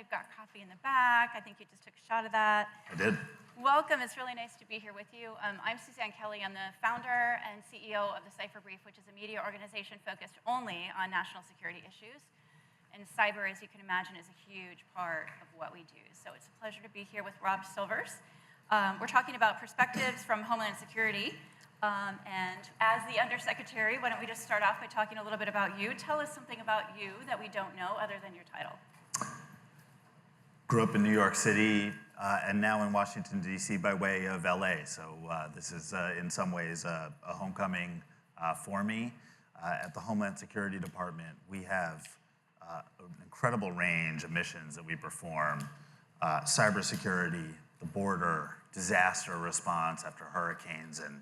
We've got coffee in the back. I think you just took a shot of that. I did. Welcome. It's really nice to be here with you. I'm Suzanne Kelly. I'm the founder and CEO of the Cypher Brief, which is a media organization focused only on national security issues. And cyber, as you can imagine, is a huge part of what we do. So it's a pleasure to be here with Rob Silvers. We're talking about perspectives from Homeland Security. And as the Undersecretary, why don't we just start off by talking a little bit about you? Tell us something about you that we don't know other than your title. Grew up in New York City and now in Washington, D.C. by way of L.A. So this is in some ways a homecoming for me. At the Homeland Security Department, we have an incredible range of missions that we perform. Cybersecurity, the border, disaster response after hurricanes and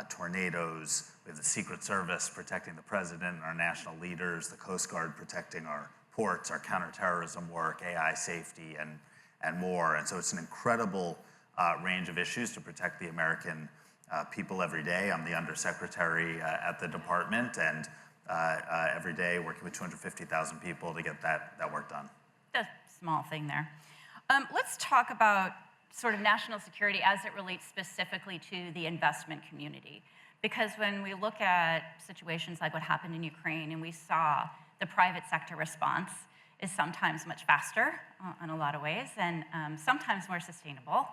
tornadoes. We have the Secret Service protecting the president and our national leaders, the Coast Guard protecting our ports, our counterterrorism work, AI safety, and more. And so it's an incredible range of issues to protect the American people every day. I'm the undersecretary at the department, and every day working with 250,000 people to get that work done. The small thing there. Let's talk about sort of national security as it relates specifically to the investment community. Because when we look at situations like what happened in Ukraine and we saw the private sector response is sometimes much faster in a lot of ways and sometimes more sustainable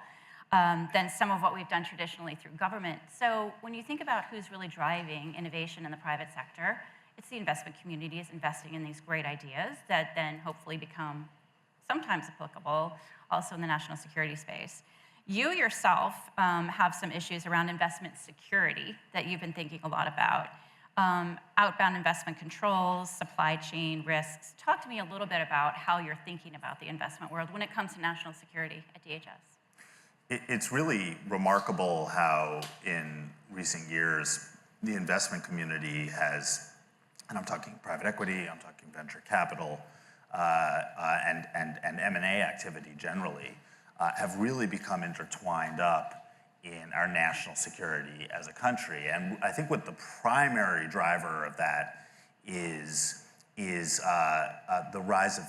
than some of what we've done traditionally through government. So when you think about who's really driving innovation in the private sector, it's the investment community is investing in these great ideas that then hopefully become sometimes applicable also in the national security space. You yourself have some issues around investment security that you've been thinking a lot about. Outbound investment controls, supply chain risks. Talk to me a little bit about how you're thinking about the investment world when it comes to national security at DHS. It's really remarkable how in recent years the investment community has, and I'm talking private equity, I'm talking venture capital, and M&A activity generally, have really become intertwined up in our national security as a country. And I think what the primary driver of that is the rise of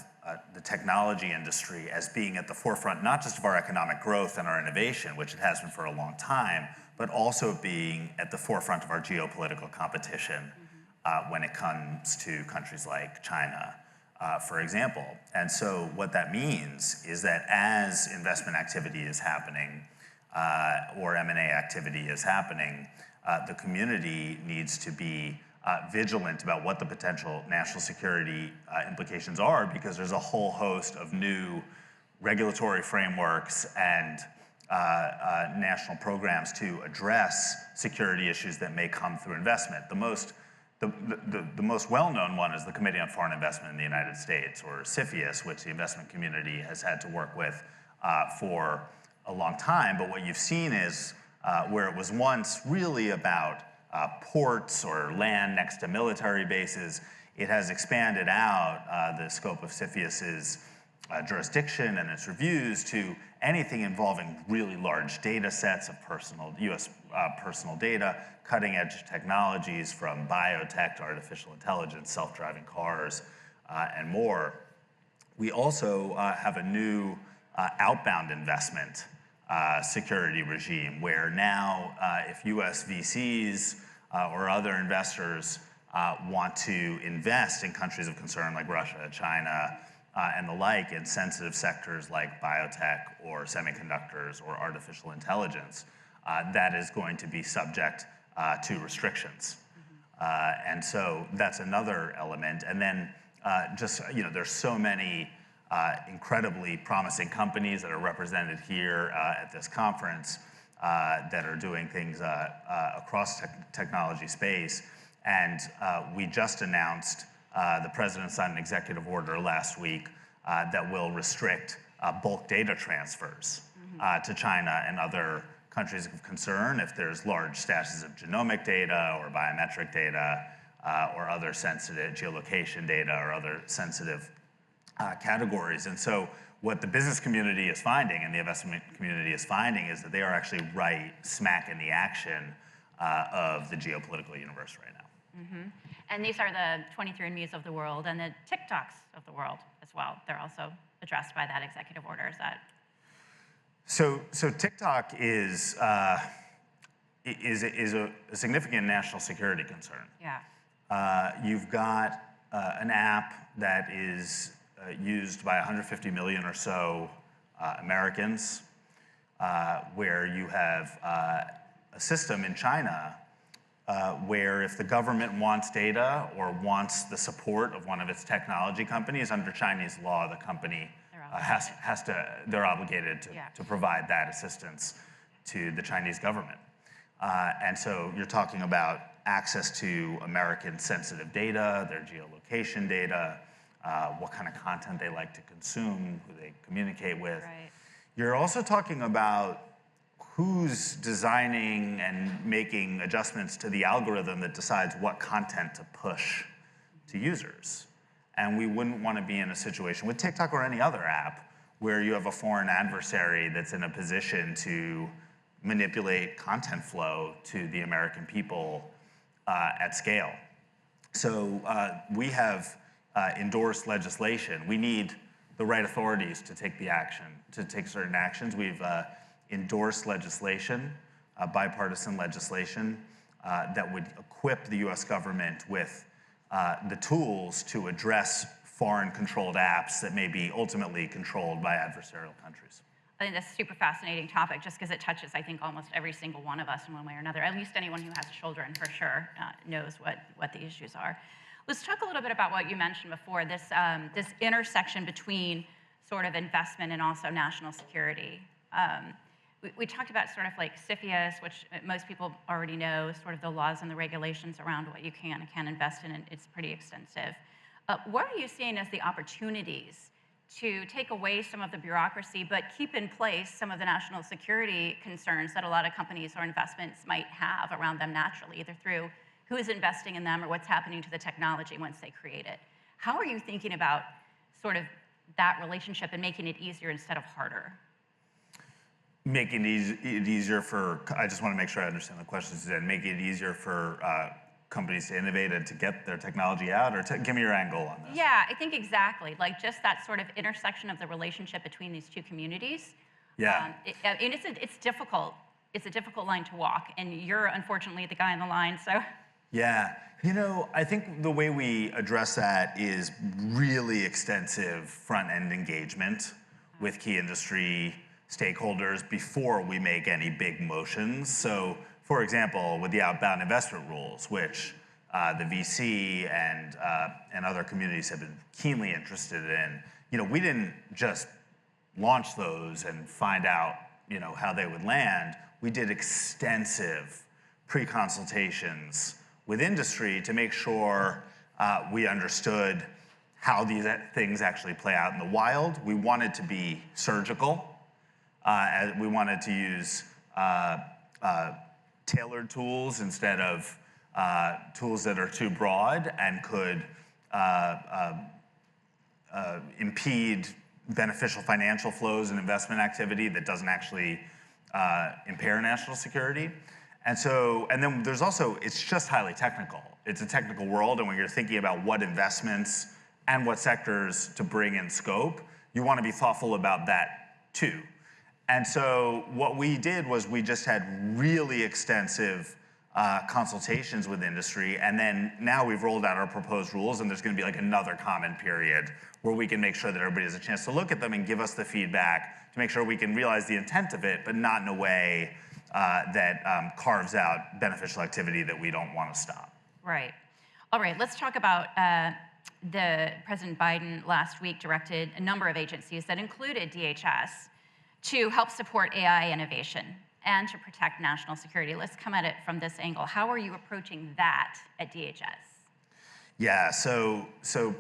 the technology industry as being at the forefront, not just of our economic growth and our innovation, which it has been for a long time, but also being at the forefront of our geopolitical competition when it comes to countries like China, for example. And so what that means is that as investment activity is happening, or M&A activity is happening, the community needs to be vigilant about what the potential national security implications are, because there's a whole host of new regulatory frameworks and national programs to address security issues that may come through investment. The most well-known one is the Committee on Foreign Investment in the United States, or CFIUS, which the investment community has had to work with for a long time. But what you've seen is where it was once really about ports or land next to military bases, it has expanded out the scope of CFIUS's jurisdiction and its reviews to anything involving really large data sets of U.S. personal data, cutting-edge technologies from biotech to artificial intelligence, self-driving cars, and more. We also have a new outbound investment security regime where now if U.S. VCs or other investors want to invest in countries of concern like Russia, China, and the like in sensitive sectors like biotech or semiconductors or artificial intelligence, that is going to be subject to restrictions. And so that's another element. And then there's so many incredibly promising companies that are represented here at this conference that are doing things across technology space. And we just announced the president signed an executive order last week that will restrict bulk data transfers to China and other countries of concern if there's large stashes of genomic data or biometric data or other sensitive geolocation data or other sensitive categories. And so what the business community is finding and the investment community is finding is that they are actually right smack in the action of the geopolitical universe right now. And these are the 23andMe's of the world and the TikToks of the world as well. They're also addressed by that executive order? Is that? So TikTok is a significant national security concern. Yeah. You've got an app that is used by 150 million or so Americans, where you have a system in China where if the government wants data or wants the support of one of its technology companies, under Chinese law, the company they're obligated to provide that assistance to the Chinese government. And so you're talking about access to American sensitive data, their geolocation data, what kind of content they like to consume, who they communicate with. Right. You're also talking about who's designing and making adjustments to the algorithm that decides what content to push to users. And we wouldn't want to be in a situation with TikTok or any other app where you have a foreign adversary that's in a position to manipulate content flow to the American people at scale. So we have endorsed legislation. We need the right authorities to take certain actions. We've endorsed legislation, bipartisan legislation, that would equip the US government with the tools to address foreign-controlled apps that may be ultimately controlled by adversarial countries. I think that's a super fascinating topic just because it touches, I think, almost every single one of us in one way or another. At least anyone who has children, for sure, knows what the issues are. Let's talk a little bit about what you mentioned before, this intersection between sort of investment and also national security. We talked about sort of like CFIUS, which most people already know, sort of the laws and the regulations around what you can and can't invest in, and it's pretty extensive. What are you seeing as the opportunities to take away some of the bureaucracy, but keep in place some of the national security concerns that a lot of companies or investments might have around them naturally, either through who is investing in them or what's happening to the technology once they create it? How are you thinking about sort of that relationship and making it easier instead of harder? Making it easier for, I just want to make sure I understand the question, Suzanne, making it easier for companies to innovate and to get their technology out, or give me your angle on this. Yeah, I think exactly. Like just that sort of intersection of the relationship between these two communities. Yeah. It's difficult. It's a difficult line to walk, and you're unfortunately the guy on the line, so. Yeah, you know, I think the way we address that is really extensive front-end engagement with key industry stakeholders before we make any big motions. So, for example, with the outbound investment rules, which the VC and other communities have been keenly interested in, you know, we didn't just launch those and find out, you know, how they would land. We did extensive pre-consultations with industry to make sure we understood how these things actually play out in the wild. We wanted to be surgical. We wanted to use tailored tools instead of tools that are too broad and could impede beneficial financial flows and investment activity that doesn't actually impair national security. And then there's also, it's just highly technical. It's a technical world, and when you're thinking about what investments and what sectors to bring in scope, you want to be thoughtful about that too. And so what we did was we just had really extensive consultations with industry, and then now we've rolled out our proposed rules, and there's going to be like another comment period where we can make sure that everybody has a chance to look at them and give us the feedback to make sure we can realize the intent of it, but not in a way that carves out beneficial activity that we don't want to stop. Right. All right, let's talk about President Biden last week directed a number of agencies that included DHS to help support AI innovation and to protect national security. Let's come at it from this angle. How are you approaching that at DHS? Yeah, so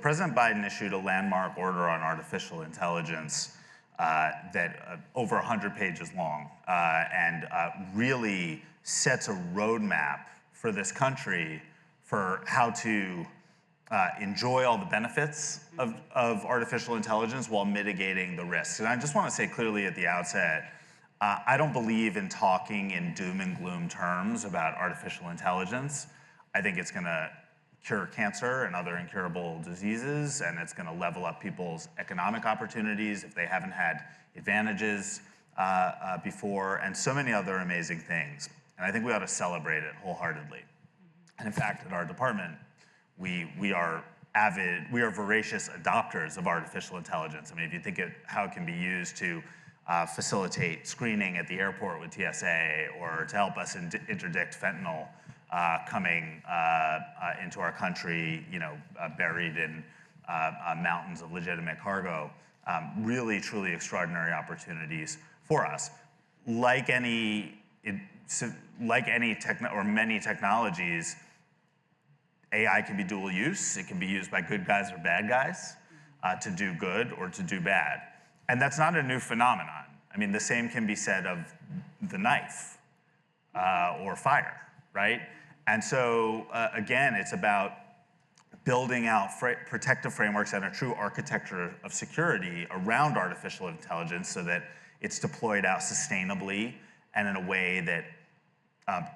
President Biden issued a landmark order on artificial intelligence that over 100 pages long and really sets a roadmap for this country for how to enjoy all the benefits of artificial intelligence while mitigating the risks. And I just want to say clearly at the outset, I don't believe in talking in doom and gloom terms about artificial intelligence. I think it's going to cure cancer and other incurable diseases, and it's going to level up people's economic opportunities if they haven't had advantages before, and so many other amazing things. And I think we ought to celebrate it wholeheartedly. And in fact, at our department, we are voracious adopters of artificial intelligence. I mean, if you think of how it can be used to facilitate screening at the airport with TSA, or to help us interdict fentanyl coming into our country, buried in mountains of legitimate cargo. Really, truly extraordinary opportunities for us. Like many technologies, AI can be dual use. It can be used by good guys or bad guys to do good or to do bad. And that's not a new phenomenon. I mean, the same can be said of the knife or fire, right? And so, again, it's about building out protective frameworks and a true architecture of security around artificial intelligence so that it's deployed out sustainably and in a way that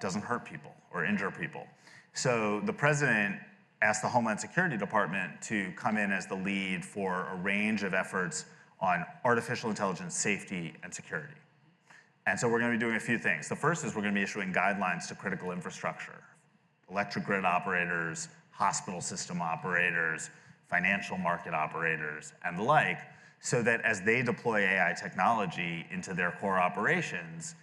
doesn't hurt people or injure people. So the president asked the Homeland Security Department to come in as the lead for a range of efforts on artificial intelligence safety and security. And so we're going to be doing a few things. The first is we're going to be issuing guidelines to critical infrastructure, electric grid operators, hospital system operators, financial market operators, and the like, so that as they deploy AI technology into their core operations,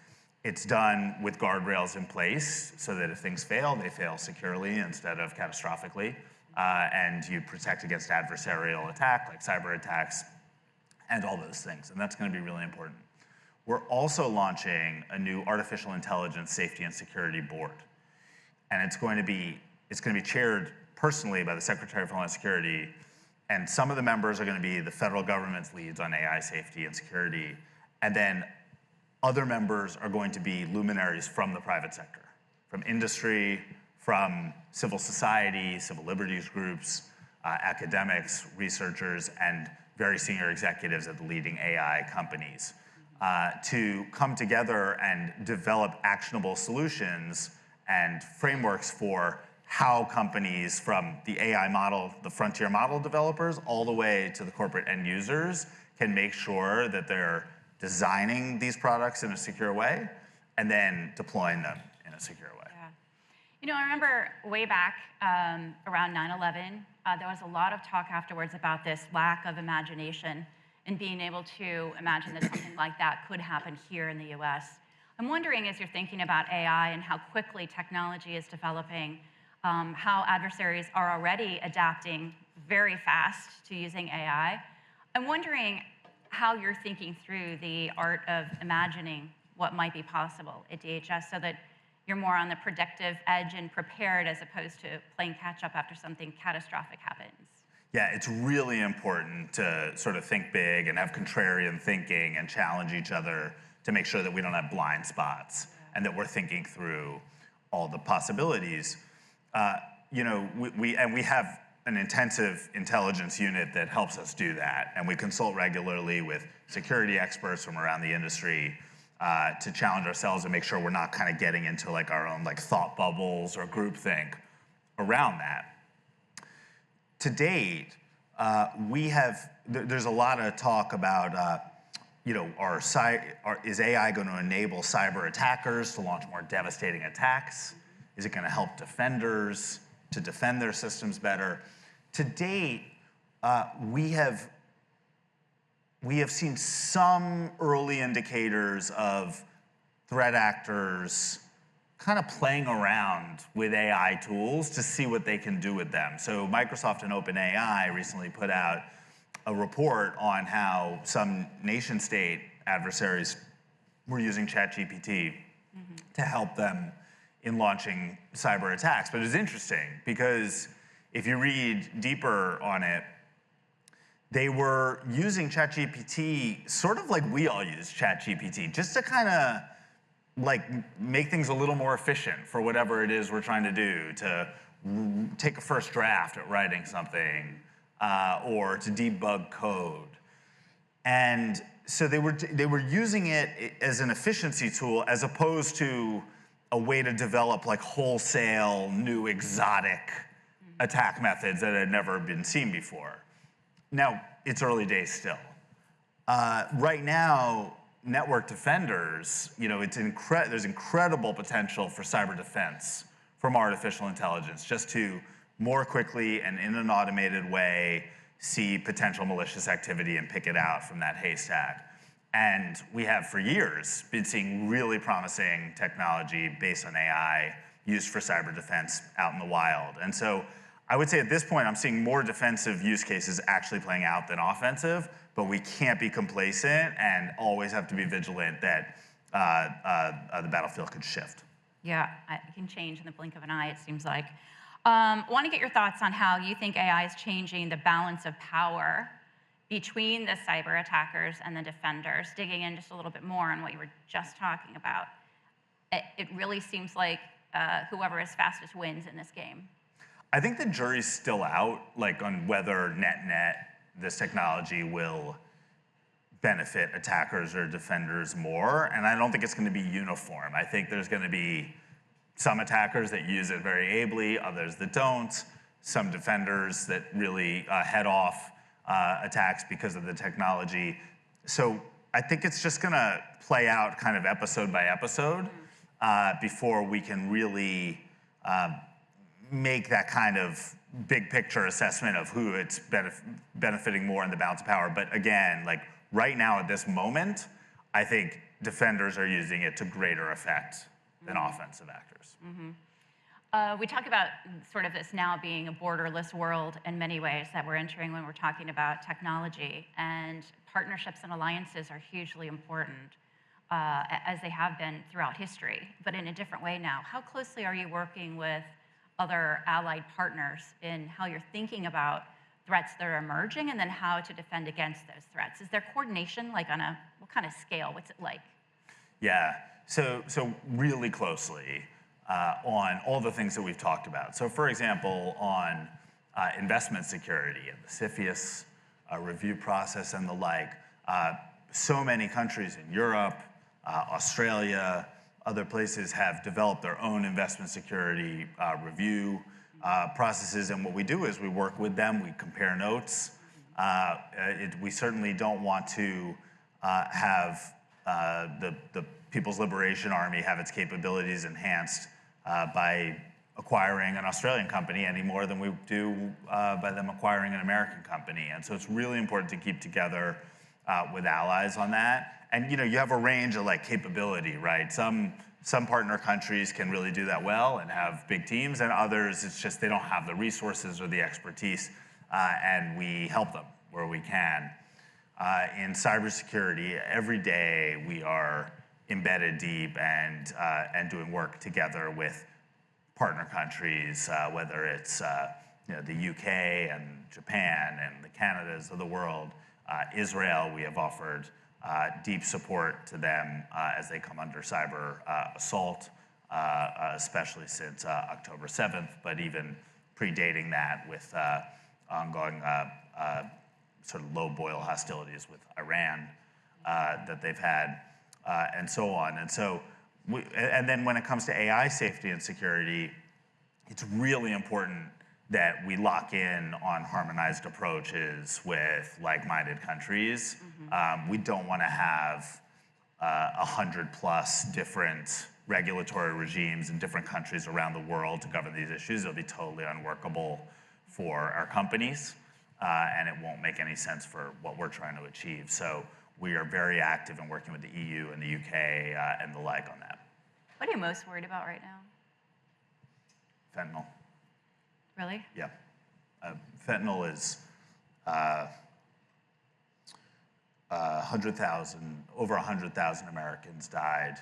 it's done with guardrails in place so that if things fail, they fail securely instead of catastrophically, and you protect against adversarial attack, like cyber attacks, and all those things, and that's going to be really important. We're also launching a new artificial intelligence safety and security board, and it's going to be chaired personally by the Secretary of Homeland Security, and some of the members are going to be the federal government's leads on AI safety and security, and then other members are going to be luminaries from the private sector, from industry, from civil society, civil liberties groups, academics, researchers, and very senior executives at the leading AI companies to come together and develop actionable solutions and frameworks for how companies, from the AI model, the frontier model developers, all the way to the corporate end users, can make sure that they're designing these products in a secure way and then deploying them in a secure way. Yeah. I remember way back around 9/11, there was a lot of talk afterwards about this lack of imagination and being able to imagine that something like that could happen here in the US. I'm wondering, as you're thinking about AI and how quickly technology is developing, how adversaries are already adapting very fast to using AI, I'm wondering how you're thinking through the art of imagining what might be possible at DHS so that you're more on the predictive edge and prepared as opposed to playing catch up after something catastrophic happens. Yeah, it's really important to sort of think big and have contrarian thinking and challenge each other to make sure that we don't have blind spots and that we're thinking through all the possibilities. We have an intensive intelligence unit that helps us do that, and we consult regularly with security experts from around the industry to challenge ourselves and make sure we're not kind of getting into like our own like thought bubbles or groupthink around that. To date, there's a lot of talk about is AI going to enable cyber attackers to launch more devastating attacks? Is it going to help defenders to defend their systems better? To date, we have seen some early indicators of threat actors kind of playing around with AI tools to see what they can do with them. So Microsoft and OpenAI recently put out a report on how some nation-state adversaries were using ChatGPT to help them in launching cyber attacks. But it's interesting because if you read deeper on it, they were using ChatGPT sort of like we all use ChatGPT, just to kind of like make things a little more efficient for whatever it is we're trying to do, to take a first draft at writing something, or to debug code. And so they were using it as an efficiency tool as opposed to a way to develop like wholesale new exotic attack methods that had never been seen before. Now, it's early days still. Right now, network defenders, there's incredible potential for cyber defense from artificial intelligence, just to more quickly and in an automated way see potential malicious activity and pick it out from that haystack. And we have for years been seeing really promising technology based on AI used for cyber defense out in the wild. And so I would say at this point, I'm seeing more defensive use cases actually playing out than offensive, but we can't be complacent and always have to be vigilant that the battlefield could shift. Yeah, it can change in the blink of an eye, it seems like. Want to get your thoughts on how you think AI is changing the balance of power between the cyber attackers and the defenders, digging in just a little bit more on what you were just talking about. It really seems like whoever is fastest wins in this game. I think the jury's still out, on whether net this technology will benefit attackers or defenders more, and I don't think it's going to be uniform. I think there's going to be some attackers that use it very ably, others that don't, some defenders that really head off attacks because of the technology. So I think it's just going to play out kind of episode by episode before we can really make that kind of big picture assessment of who it's benefiting more in the balance of power. But again, right now at this moment, I think defenders are using it to greater effect than offensive actors. We talk about sort of this now being a borderless world in many ways that we're entering when we're talking about technology, and partnerships and alliances are hugely important, as they have been throughout history, but in a different way now. How closely are you working with other allied partners in how you're thinking about threats that are emerging and then how to defend against those threats? Is there coordination, what kind of scale? What's it like? Yeah, so really closely on all the things that we've talked about. So for example, on investment security and the CFIUS review process and the like, so many countries in Europe, Australia, other places have developed their own investment security review processes, and what we do is we work with them, we compare notes. We certainly don't want to have the People's Liberation Army have its capabilities enhanced by acquiring an Australian company any more than we do by them acquiring an American company. And so it's really important to keep together with allies on that. And you have a range of capability, right? Some partner countries can really do that well and have big teams, and others, it's just they don't have the resources or the expertise, and we help them where we can. In cybersecurity, every day we are embedded deep and doing work together with partner countries, whether it's the UK and Japan and the Canadas of the world, Israel. We have offered deep support to them as they come under cyber assault, especially since October 7th, but even predating that with ongoing sort of low-boil hostilities with Iran that they've had, and so on. And so, and then when it comes to AI safety and security, it's really important that we lock in on harmonized approaches with like-minded countries. We don't want to have 100+ different regulatory regimes in different countries around the world to govern these issues. It'll be totally unworkable for our companies, and it won't make any sense for what we're trying to achieve. So we are very active in working with the EU and the UK and the like on that. What are you most worried about right now? Fentanyl. Really? Yeah. Fentanyl is 100,000, over 100,000 Americans died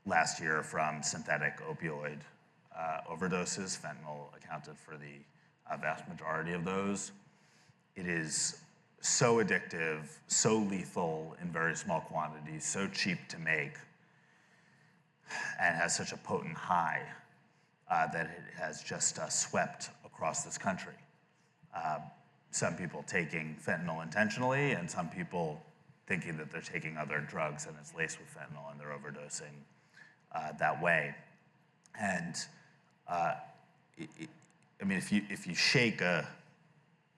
last year from synthetic opioid overdoses. Fentanyl accounted for the vast majority of those. It is so addictive, so lethal in very small quantities, so cheap to make, and has such a potent high that it has just swept across this country. Some people taking fentanyl intentionally, and some people thinking that they're taking other drugs and it's laced with fentanyl and they're overdosing that way. And I mean, if you shake a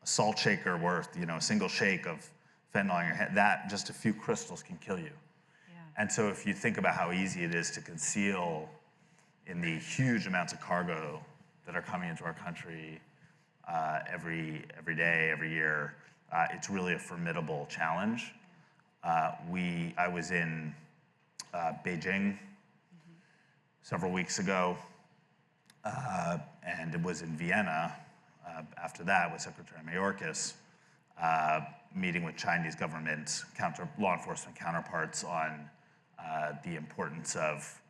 salt shaker worth, a single shake of fentanyl on your hand, that just a few crystals can kill you. Yeah. And so if you think about how easy it is to conceal in the huge amounts of cargo that are coming into our country every day, every year, it's really a formidable challenge. I was in Beijing several weeks ago, and it was in Vienna after that with Secretary Mayorkas, meeting with Chinese government law enforcement counterparts on the importance of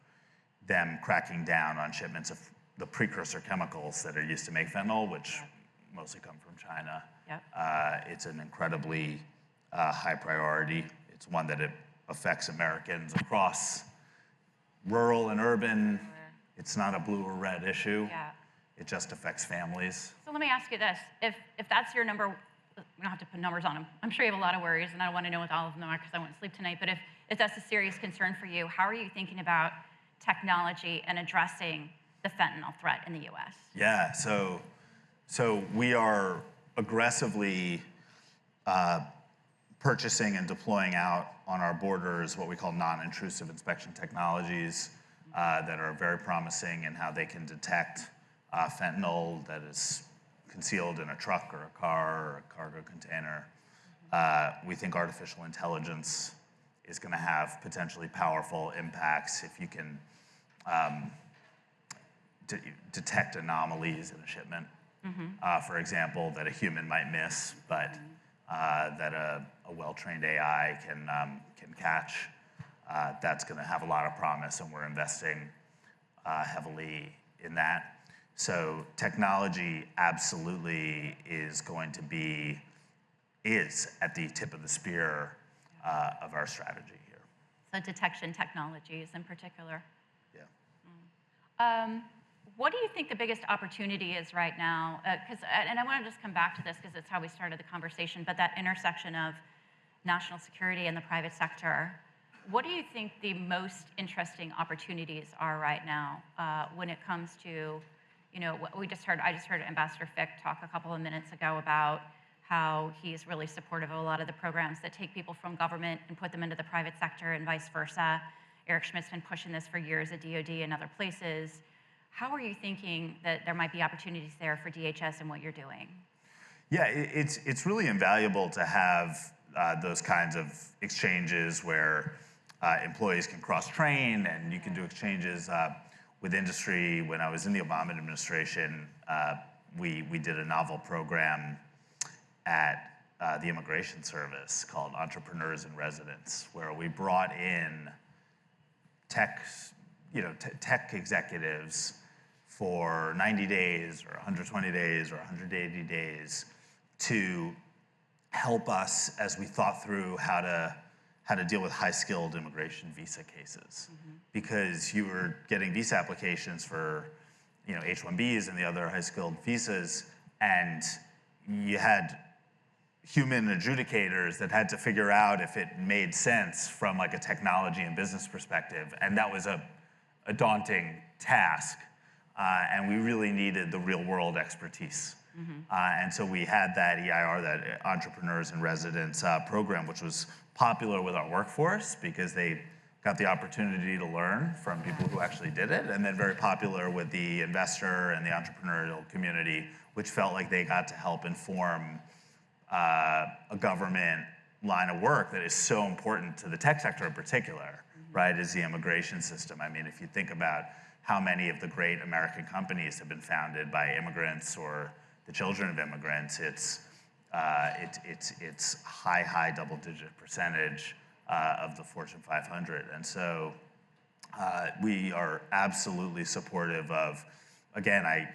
them cracking down on shipments of the precursor chemicals that are used to make fentanyl, which mostly come from China. Yep. It's an incredibly high priority. It's one that it affects Americans across rural and urban. It's not a blue or red issue. Yeah. It just affects families. So let me ask you this. If that's your number, we don't have to put numbers on them. I'm sure you have a lot of worries, and I don't want to know what all of them are because I won't sleep tonight. But if that's a serious concern for you, how are you thinking about technology and addressing the fentanyl threat in the U.S.? Yeah, so we are aggressively purchasing and deploying out on our borders what we call non-intrusive inspection technologies that are very promising in how they can detect fentanyl that is concealed in a truck or a car or a cargo container. We think artificial intelligence is going to have potentially powerful impacts if you can detect anomalies in a shipment, for example, that a human might miss, but that a well-trained AI can catch. That's going to have a lot of promise, and we're investing heavily in that. So technology absolutely is at the tip of the spear of our strategy here. So detection technologies in particular. Yeah. What do you think the biggest opportunity is right now? And I want to just come back to this because it's how we started the conversation, but that intersection of national security and the private sector. What do you think the most interesting opportunities are right now when it comes to, what I just heard Ambassador Fick talk a couple of minutes ago about how he's really supportive of a lot of the programs that take people from government and put them into the private sector and vice versa. Eric Schmidt's been pushing this for years at DoD and other places. How are you thinking that there might be opportunities there for DHS and what you're doing? Yeah, it's really invaluable to have those kinds of exchanges where employees can cross-train and you can do exchanges with industry. When I was in the Obama administration, we did a novel program at the Immigration Service called Entrepreneurs in Residence, where we brought in tech executives for 90 days or 120 days or 180 days to help us as we thought through how to deal with high-skilled immigration visa cases. Because you were getting visa applications for H-1Bs and the other high-skilled visas, and you had human adjudicators that had to figure out if it made sense from like a technology and business perspective, and that was a daunting task, and we really needed the real-world expertise. And so we had that EIR, that Entrepreneurs in Residence program, which was popular with our workforce because they got the opportunity to learn from people who actually did it, and then very popular with the investor and the entrepreneurial community, which felt like they got to help inform a government line of work that is so important to the tech sector in particular, right, is the immigration system. I mean, if you think about how many of the great American companies have been founded by immigrants or the children of immigrants, it's high double-digit percentage of the Fortune 500. And so we are absolutely supportive of, again, I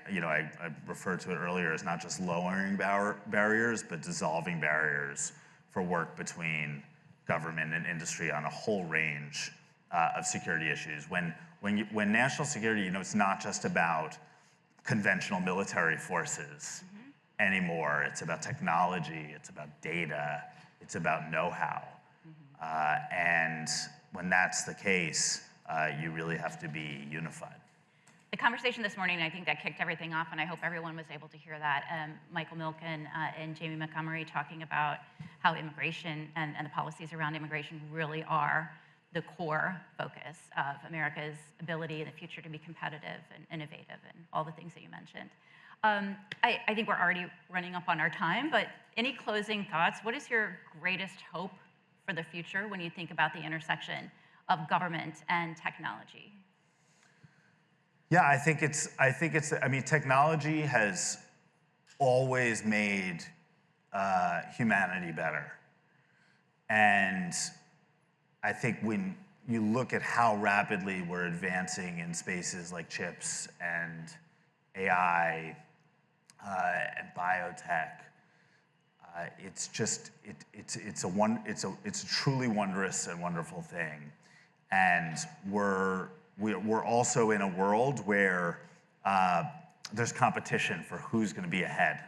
referred to it earlier as not just lowering barriers, but dissolving barriers for work between government and industry on a whole range of security issues. When national security, it's not just about conventional military forces anymore. It's about technology, it's about data, it's about know-how. And when that's the case, you really have to be unified. the conversation this morning, I think that kicked everything off, and I hope everyone was able to hear that. Michael Milken and Jamie Montgomery talking about how immigration and the policies around immigration really are the core focus of America's ability in the future to be competitive and innovative and all the things that you mentioned. I think we're already running up on our time, but any closing thoughts? What is your greatest hope for the future when you think about the intersection of government and technology? Yeah, I mean, technology has always made humanity better. And I think when you look at how rapidly we're advancing in spaces like chips and AI and biotech, it's just it's a truly wondrous and wonderful thing. And we're also in a world where there's competition for who's going to be ahead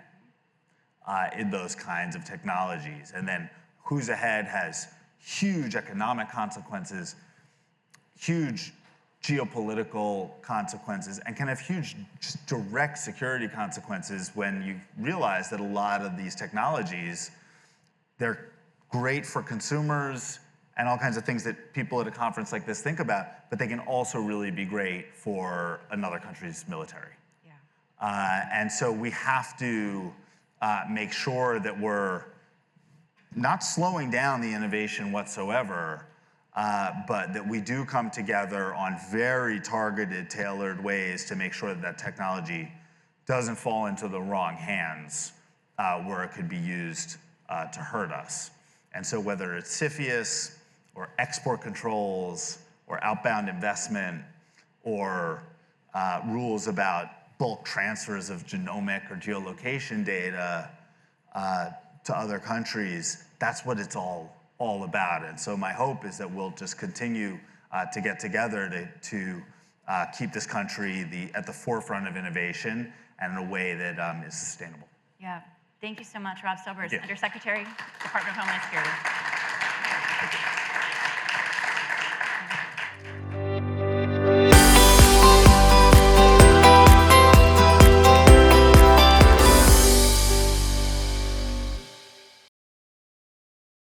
in those kinds of technologies. And then who's ahead has huge economic consequences, huge geopolitical consequences, and can have huge just direct security consequences when you realize that a lot of these technologies, they're great for consumers and all kinds of things that people at a conference like this think about, but they can also really be great for another country's military. Yeah. And so we have to make sure that we're not slowing down the innovation whatsoever, but that we do come together on very targeted, tailored ways to make sure that that technology doesn't fall into the wrong hands where it could be used to hurt us. And so whether it's CFIUS or export controls or outbound investment or rules about bulk transfers of genomic or geolocation data to other countries, that's what it's all about. And so my hope is that we'll just continue to get together to keep this country at the forefront of innovation and in a way that is sustainable. Yeah. Thank you so much, Rob Silvers, Undersecretary, Department of Homeland Security.